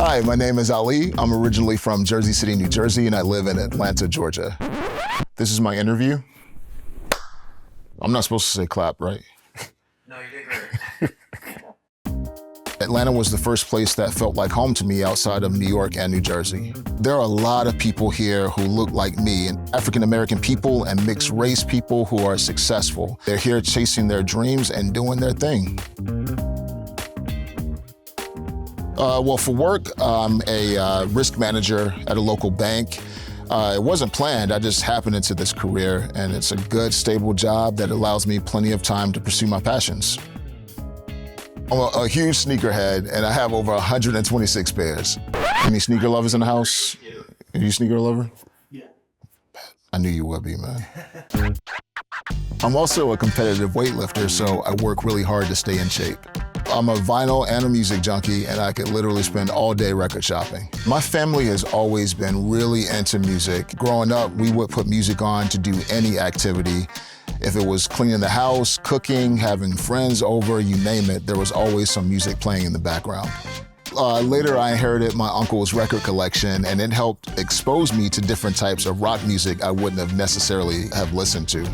Hi, my name is Ali. I'm originally from Jersey City, New Jersey, and I live in Atlanta, Georgia. This is my interview. I'm not supposed to say clap, right? No, you did great. Atlanta was the first place that felt like home to me outside of New York and New Jersey. There are a lot of people here who look like me, and African-American people and mixed race people who are successful. They're here chasing their dreams and doing their thing. Well, for work, I'm a risk manager at a local bank. It wasn't planned, I just happened into this career, and it's a good, stable job that allows me plenty of time to pursue my passions. I'm a huge sneakerhead, and I have over 126 pairs. Any sneaker lovers in the house? Are you a sneaker lover? Yeah. I knew you would be, man. I'm also a competitive weightlifter, so I work really hard to stay in shape. I'm a vinyl and a music junkie, and I could literally spend all day record shopping. My family has always been really into music. Growing up, we would put music on to do any activity. If it was cleaning the house, cooking, having friends over, you name it, there was always some music playing in the background. Later, I inherited my uncle's record collection, and it helped expose me to different types of rock music I wouldn't have necessarily have listened to.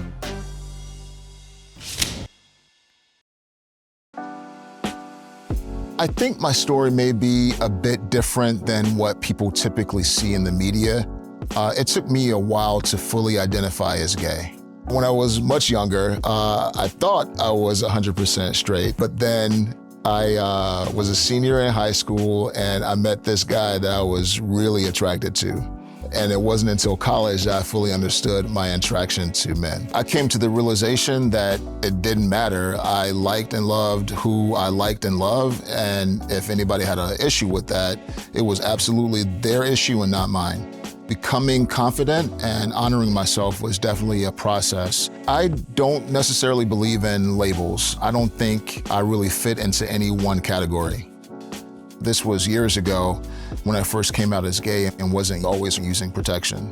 I think my story may be a bit different than what people typically see in the media. It took me a while to fully identify as gay. When I was much younger, I thought I was 100% straight, but then I was a senior in high school and I met this guy that I was really attracted to. And it wasn't until college that I fully understood my attraction to men. I came to the realization that it didn't matter. I liked and loved who I liked and loved, and if anybody had an issue with that, it was absolutely their issue and not mine. Becoming confident and honoring myself was definitely a process. I don't necessarily believe in labels. I don't think I really fit into any one category. This was years ago when I first came out as gay and wasn't always using protection.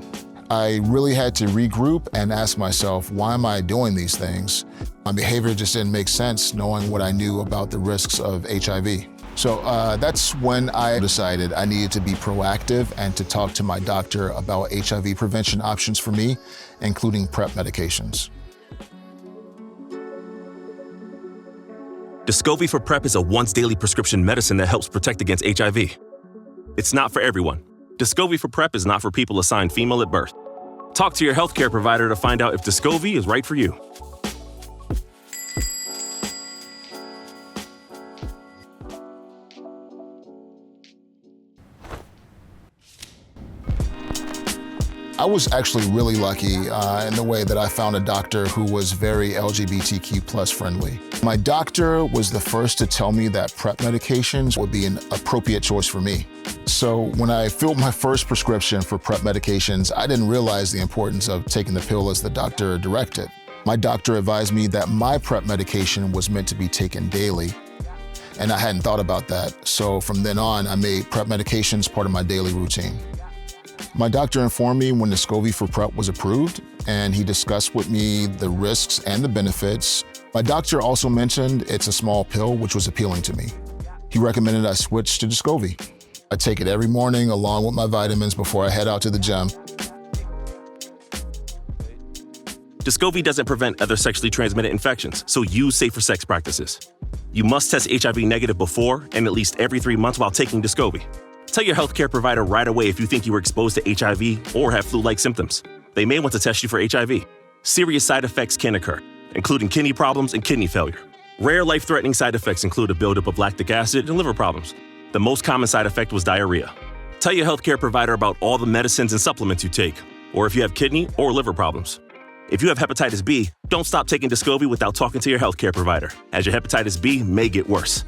I really had to regroup and ask myself, why am I doing these things? My behavior just didn't make sense knowing what I knew about the risks of HIV. So that's when I decided I needed to be proactive and to talk to my doctor about HIV prevention options for me, including PrEP medications. DESCOVY for PrEP is a once-daily prescription medicine that helps protect against HIV. It's not for everyone. DESCOVY for PrEP is not for people assigned female at birth. Talk to your healthcare provider to find out if DESCOVY is right for you. I was actually really lucky in the way that I found a doctor who was very LGBTQ+ friendly. My doctor was the first to tell me that PrEP medications would be an appropriate choice for me. So when I filled my first prescription for PrEP medications, I didn't realize the importance of taking the pill as the doctor directed. My doctor advised me that my PrEP medication was meant to be taken daily, and I hadn't thought about that. So from then on, I made PrEP medications part of my daily routine. My doctor informed me when DESCOVY for PrEP was approved, and he discussed with me the risks and the benefits. My doctor also mentioned it's a small pill, which was appealing to me. He recommended I switch to DESCOVY. I take it every morning along with my vitamins before I head out to the gym. DESCOVY doesn't prevent other sexually transmitted infections, so use safer sex practices. You must test HIV negative before and at least every 3 months while taking DESCOVY. Tell your healthcare provider right away if you think you were exposed to HIV or have flu-like symptoms. They may want to test you for HIV. Serious side effects can occur, including kidney problems and kidney failure. Rare life-threatening side effects include a buildup of lactic acid and liver problems. The most common side effect was diarrhea. Tell your healthcare provider about all the medicines and supplements you take, or if you have kidney or liver problems. If you have hepatitis B, don't stop taking DESCOVY without talking to your healthcare provider, as your hepatitis B may get worse.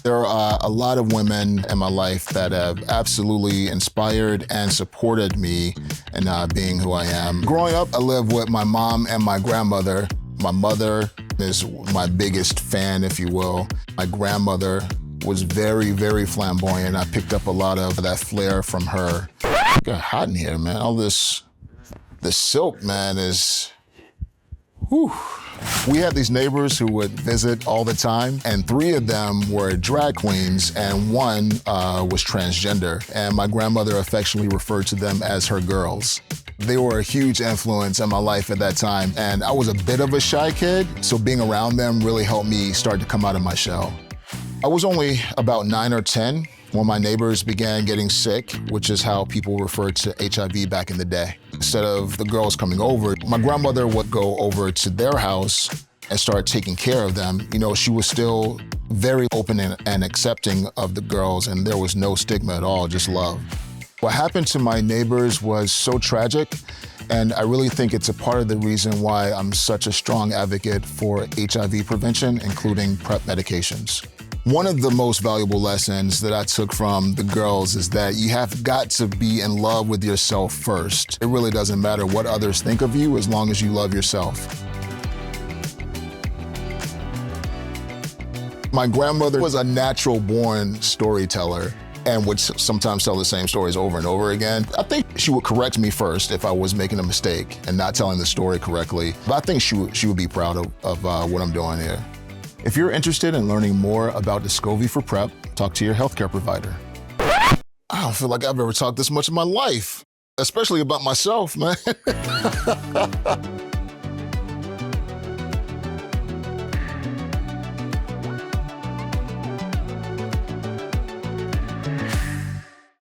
There are a lot of women in my life that have absolutely inspired and supported me in being who I am. Growing up, I lived with my mom and my grandmother. My mother is my biggest fan, if you will. My grandmother was very, very flamboyant. I picked up a lot of that flair from her. It got hot in here, man. All this silk, man, is, whew. We had these neighbors who would visit all the time, and 3 of them were drag queens, and 1 was transgender, and my grandmother affectionately referred to them as her girls. They were a huge influence in my life at that time, and I was a bit of a shy kid, so being around them really helped me start to come out of my shell. I was only about 9 or 10 when my neighbors began getting sick, which is how people referred to HIV back in the day. Instead of the girls coming over, my grandmother would go over to their house and start taking care of them. You know, she was still very open and accepting of the girls, and there was no stigma at all, just love. What happened to my neighbors was so tragic, and I really think it's a part of the reason why I'm such a strong advocate for HIV prevention, including PrEP medications. One of the most valuable lessons that I took from the girls is that you have got to be in love with yourself first. It really doesn't matter what others think of you as long as you love yourself. My grandmother was a natural-born storyteller and would sometimes tell the same stories over and over again. I think she would correct me first if I was making a mistake and not telling the story correctly. But I think she would be proud of what I'm doing here. If you're interested in learning more about DESCOVY for PrEP, talk to your healthcare provider. I don't feel like I've ever talked this much in my life, especially about myself, man.